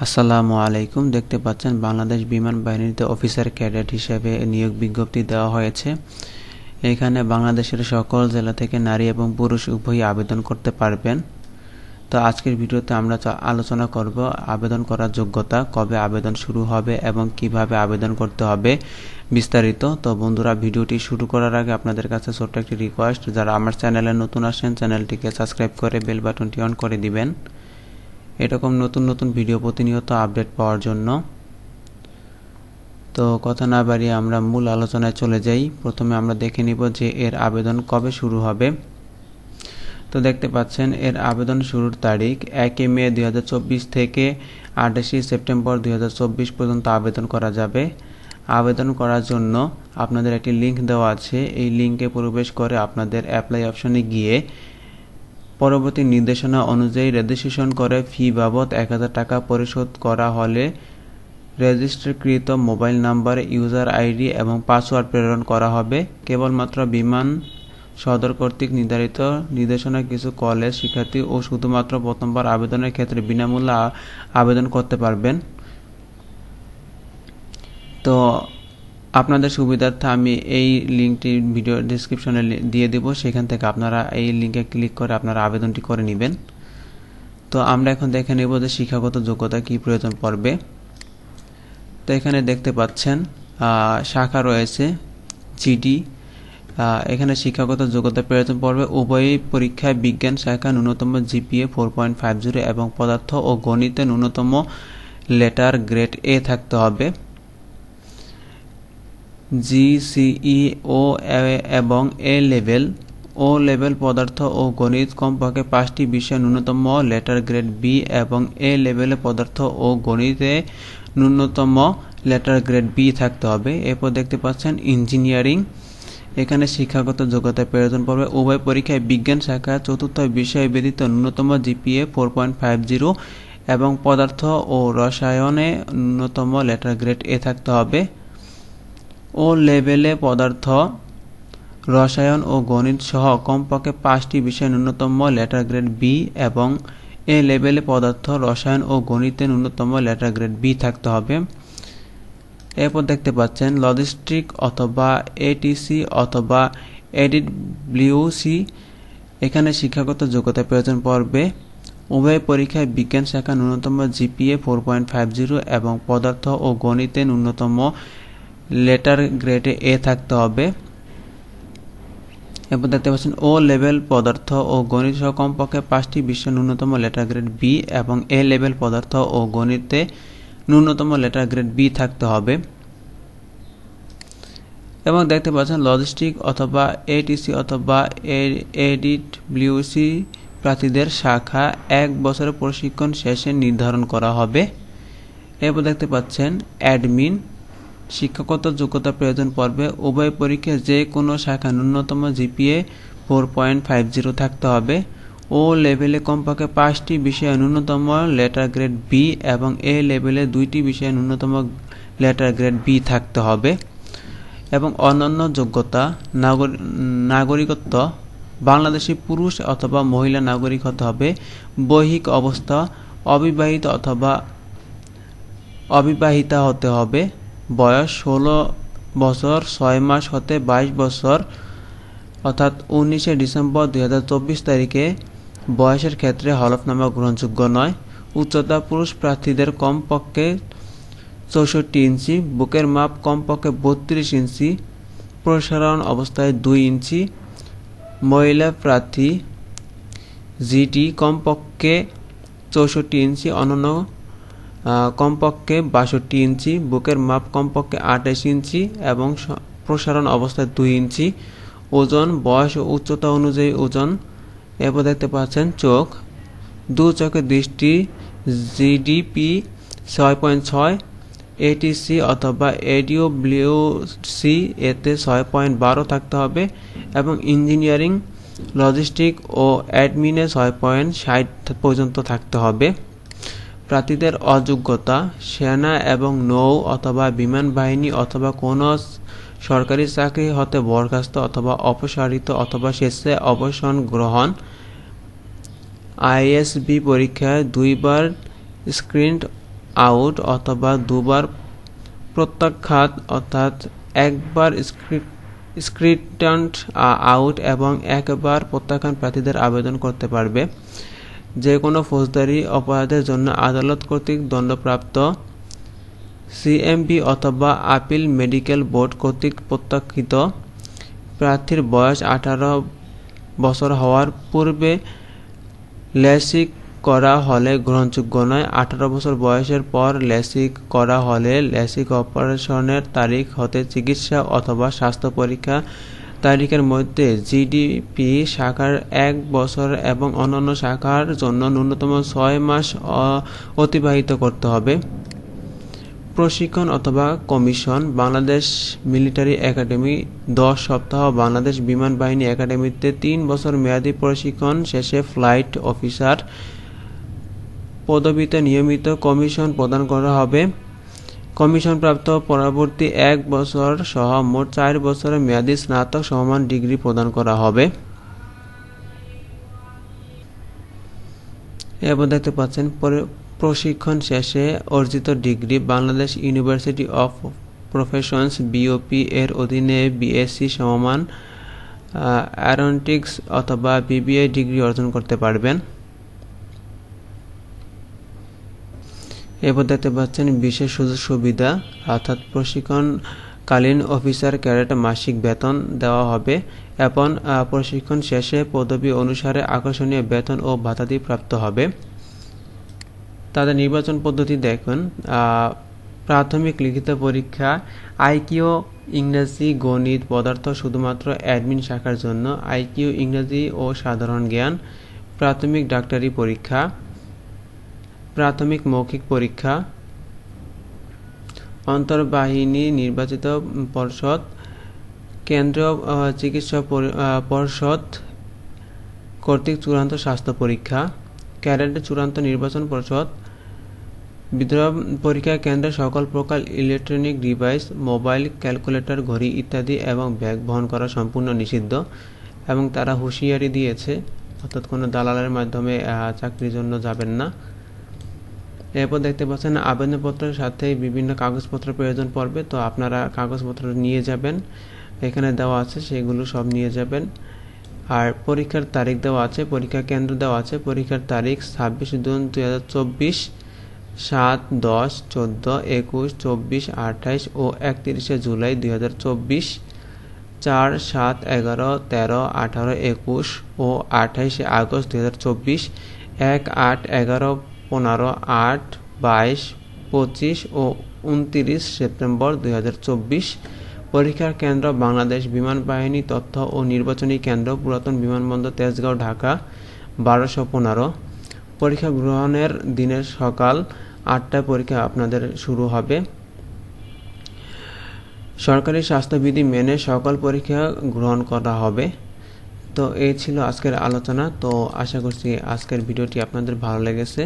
আসসালামু আলাইকুম। দেখতে পাচ্ছেন বাংলাদেশ বিমান বাহিনীতে অফিসার ক্যাডেট হিসেবে নিয়োগ বিজ্ঞপ্তি দেওয়া হয়েছে। এখানে বাংলাদেশের সকল জেলা থেকে নারী এবং পুরুষ উভয়ই আবেদন করতে পারবেন। তো আজকের ভিডিওতে আমরা আলোচনা করব আবেদন করার যোগ্যতা, কবে আবেদন শুরু হবে এবং কিভাবে আবেদন করতে হবে বিস্তারিত। তো বন্ধুরা, ভিডিওটি শুরু করার আগে আপনাদের কাছে ছোট্ট একটি রিকোয়েস্ট, যারা আমার চ্যানেলে নতুন আসেন চ্যানেলটিকে সাবস্ক্রাইব করে বেল বাটনটি অন করে দিবেন এরকম নতুন নতুন ভিডিও প্রতিনিয়ত আপডেট পাওয়ার জন্য। তো কথা না বাড়িয়ে আমরা মূল আলোচনায় চলে যাই। প্রথমে আমরা দেখে নিব যে এর আবেদন কবে শুরু হবে। তো দেখতে পাচ্ছেন এর আবেদন শুরুর তারিখ 1 মে 2024 থেকে 28 সেপ্টেম্বর 2024 পর্যন্ত আবেদন করা যাবে। আবেদন করার জন্য আপনাদের একটি লিঙ্ক দেওয়া আছে। এই লিঙ্কে প্রবেশ করে আপনাদের অ্যাপ্লাই অপশনে গিয়ে পরবর্তী নির্দেশনা অনুযায়ী রেজিস্ট্রেশন করে ফি বাবদ 1000 টাকা পরিশোধ করা হলে রেজিস্ট্রিকৃত মোবাইল নাম্বারে ইউজার আইডি এবং পাসওয়ার্ড প্রেরণ করা হবে। কেবলমাত্র বিমান সদর কর্তৃক নির্ধারিত নির্দেশনা কিছু কলেজ শিক্ষার্থী ও শুধুমাত্র প্রথমবার আবেদনের ক্ষেত্রে বিনামূল্যে আবেদন করতে পারবেন। তো আপনাদের সুবিধার্থে আমি এই লিঙ্কটি ভিডিও ডেসক্রিপশনে দিয়ে দেব, সেখান থেকে আপনারা এই লিঙ্কে ক্লিক করে আপনারা আবেদনটি করে নেবেন। তো আমরা এখন দেখে নেব যে শিক্ষাগত যোগ্যতা কি প্রয়োজন পড়বে। তো এখানে দেখতে পাচ্ছেন শাখা রয়েছে জিডি। এখানে শিক্ষাগত যোগ্যতা প্রয়োজন পড়বে উভয় পরীক্ষায় বিজ্ঞান শাখা ন্যূনতম জিপিএ 4.50 এবং পদার্থ ও গণিতে ন্যূনতম লেটার গ্রেড এ থাকতে হবে। জিসিই ও এবং এ লেভেল পদার্থ ও গণিত কমপক্ষে 5টি বিষয়ে ন্যূনতম লেটার গ্রেড বি এবং এ লেভেলে পদার্থ ও গণিতে ন্যূনতম লেটার গ্রেড বি থাকতে হবে। এরপর দেখতে পাচ্ছেন ইঞ্জিনিয়ারিং। এখানে শিক্ষাগত যোগ্যতার প্রয়োজন পড়বে উভয় পরীক্ষায় বিজ্ঞান শাখা চতুর্থ বিষয় ব্যতীত ন্যূনতম জিপিএ 4.50 এবং পদার্থ ও রসায়নে ন্যূনতম লেটার গ্রেড এ থাকতে হবে। ও লেভেলে পদার্থ, রসায়ন ও গণিত সহ কমপক্ষে 5টি বিষয়ে ন্যূনতম লেটার গ্রেড বি এবং এ লেভেলে পদার্থ, রসায়ন ও গণিতে ন্যূনতম লেটার গ্রেড বি থাকতে হবে। এরপর দেখতে পাচ্ছেন লজিস্টিক অথবা এটিসি অথবা এডিডব্লিউসি। এখানে শিক্ষাগত যোগ্যতা প্রয়োজন পড়বে উভয় পরীক্ষায় বিজ্ঞান শাখা ন্যূনতম জিপিএ 4.50 এবং পদার্থ ও গণিতে ন্যূনতম লেটার গ্রেডে এ থাকতে হবে। এরপর দেখতে পাচ্ছেন ও লেভেল পদার্থ ও গণিত সহ কমপক্ষে 5টি বিষয়ে ন্যূনতম লেটার গ্রেড বি এবং এ লেভেল পদার্থ ও গণিতে ন্যূনতম লেটার গ্রেড বি থাকতে হবে। এবং দেখতে পাচ্ছেন লজিস্টিক অথবা এটিসি অথবা এডিডব্লিউসি প্রার্থীদের শাখা 1 বছরের প্রশিক্ষণ শেষে নির্ধারণ করা হবে। এরপর দেখতে পাচ্ছেন অ্যাডমিন। শিক্ষাগত যোগ্যতা প্রয়োজন পড়বে উভয় পরীক্ষায় যে কোনো শাখা ন্যূনতম জিপিএ 4.50 থাকতে হবে। ও লেভেলে কমপক্ষে 5টি বিষয়ে ন্যূনতম লেটার গ্রেড বি এবং এ লেভেলে 2টি বিষয়ে ন্যূনতম লেটার গ্রেড বি থাকতে হবে। এবং অন্যান্য যোগ্যতা নাগরিকত্ব বাংলাদেশি পুরুষ অথবা মহিলা নাগরিক হতে হবে। বৈহিক অবস্থা অবিবাহিত অথবা অবিবাহিতা হতে হবে। বয়স 16 বছর 6 মাস হতে 22 বছর অর্থাৎ 19 ডিসেম্বর 2024 তারিখে বয়সের ক্ষেত্রে হলফনামা গ্রহণযোগ্য নয়। উচ্চতা পুরুষ প্রার্থীদের কমপক্ষে 64 ইঞ্চি, বুকের মাপ কমপক্ষে 32 ইঞ্চি, প্রসারণ অবস্থায় 2 ইঞ্চি। মহিলা প্রার্থী জিডি কমপক্ষে 64 ইঞ্চি, অনন্য কমপক্ষে 62 ইঞ্চি, বুকের মাপ কমপক্ষে 28 ইঞ্চি এবং প্রসারণ অবস্থায় 2 ইঞ্চি। ওজন, বয়স ও উচ্চতা অনুযায়ী ওজন। এরপর দেখতে পাচ্ছেন চোখ, দু চোখের দৃষ্টি জিডিপি 6.6, এটিসি অথবা এডিডব্লিউসি এতে 6.12 থাকতে হবে এবং ইঞ্জিনিয়ারিং, লজিস্টিক ও অ্যাডমিনে 6.60 পর্যন্ত থাকতে হবে। প্রার্থীদের অযোগ্যতা সেনা এবং নৌ অথবা বিমান বাহিনী অথবা কোনো সরকারি চাকরি হতে বরখাস্ত অথবা অপসারিত অথবা স্বেচ্ছায় অবসর গ্রহণ। আইএসবি পরীক্ষায় 2 বার স্ক্রিনড আউট অথবা দুবার প্রত্যাখ্যাত অর্থাৎ একবার স্ক্রিপ্টেড আউট এবং একবার প্রত্যাখ্যান প্রার্থীদের আবেদন করতে পারবে। যে কোনো ফৌজদারি অপরাধের জন্য আদালত কর্তৃক দণ্ডপ্রাপ্ত সিএমপি অথবা আপিল মেডিকেল বোর্ড কর্তৃক প্রত্যাখ্যিত প্রার্থীর বয়স 18 বছর হওয়ার পূর্বে লেসিক করা হলে গ্রহণযোগ্য নয়। 18 বছর বয়সের পর লেসিক করা হলে লেসিক অপারেশনের তারিখ হতে চিকিৎসা অথবা স্বাস্থ্য পরীক্ষা তারিখের মধ্যে জিডিপি শাখার 1 বছর এবং অন্যান্য শাখার জন্য ন্যূনতম 6 মাস অতিবাহিত করতে হবে। প্রশিক্ষণ অথবা কমিশন বাংলাদেশ মিলিটারি একাডেমি 10 সপ্তাহ বাংলাদেশ বিমান বাহিনী একাডেমিতে 3 বছর মেয়াদী প্রশিক্ষণ শেষে ফ্লাইট অফিসার পদবিতে নিয়মিত কমিশন প্রদান করা হবে। কমিশনপ্রাপ্ত পরবর্তী 1 বছর সহ মোট 4 বছরের মেয়াদী স্নাতক সমমান ডিগ্রি প্রদান করা হবে। এবার দেখতে পাচ্ছেন প্রশিক্ষণ শেষে অর্জিত degree Bangladesh university of professions BOP এর অধীনে বিএসসি সমমান অ্যারোনটিক্স অথবা বিবিএ ডিগ্রি অর্জন করতে পারবেন। এবার দেখতে পাচ্ছেন বিশেষ সুযোগ সুবিধা অর্থাৎ প্রশিক্ষণকালীন অফিসার ক্যাডেট মাসিক বেতন দেওয়া হবে এবং প্রশিক্ষণ শেষে পদবি অনুসারে আকর্ষণীয় বেতন ও ভাতাদি প্রাপ্ত হবে। তাদের নির্বাচন পদ্ধতি দেখুন, প্রাথমিক লিখিত পরীক্ষা আইকিউ ইংরেজি গণিত পদার্থ শুধুমাত্র অ্যাডমিন শাখার জন্য, আইকিউ ইংরেজি ও সাধারণ জ্ঞান, প্রাথমিক ডাক্তারি পরীক্ষা, প্রাথমিক মৌখিক পরীক্ষা, অন্তর্বাহিনী নির্বাচিত পর্ষদ, কেন্দ্রীয় চিকিৎসা পর্ষদ কর্তৃক চূড়ান্ত স্বাস্থ্য পরীক্ষা, ক্যাডেটের চূড়ান্ত নির্বাচন পর্ষদ, বিদ্রোহ পরীক্ষা কেন্দ্রে সকল প্রকার ইলেকট্রনিক ডিভাইস, মোবাইল, ক্যালকুলেটর, ঘড়ি ইত্যাদি এবং ব্যাগ বহন করা সম্পূর্ণ নিষিদ্ধ এবং তারা হুঁশিয়ারি দিয়েছে অর্থাৎ কোনো দালালের মাধ্যমে চাকরির জন্য যাবেন না। এরপর দেখতে পাচ্ছেন আবেদনপত্রের সাথে বিভিন্ন কাগজপত্র প্রয়োজন পড়বে, তো আপনারা কাগজপত্র নিয়ে যাবেন, এখানে দেওয়া আছে সেগুলো সব নিয়ে যাবেন। আর পরীক্ষার তারিখ দেওয়া আছে, পরীক্ষা কেন্দ্র দেওয়া আছে, পরীক্ষার তারিখ 26 জুন 2024, 7, 10, 14, 21, 24, 28 ও 31 জুলাই 2024, 4, 7, 11, 13, 18, 21 ও 28 আগস্ট 2024, 1, 8, 11, 15, 8, 22, 25 ও 29 সেপ্টেম্বর 2024। পরীক্ষার কেন্দ্র বাংলাদেশ বিমান বাহিনী তথ্য ও নির্বাচনী কেন্দ্র, পুরাতন বিমানবন্দর, তেজগাঁও, ঢাকা 1215। পরীক্ষা গ্রহণের দিনের সকাল 8টায় পরীক্ষা আপনাদের শুরু হবে। সরকারি স্বাস্থ্যবিধি মেনে সকল পরীক্ষা গ্রহণ করা হবে। তো এই ছিল আজকের আলোচনা। তো আশা করছি আজকের ভিডিওটি আপনাদের ভালো লেগেছে।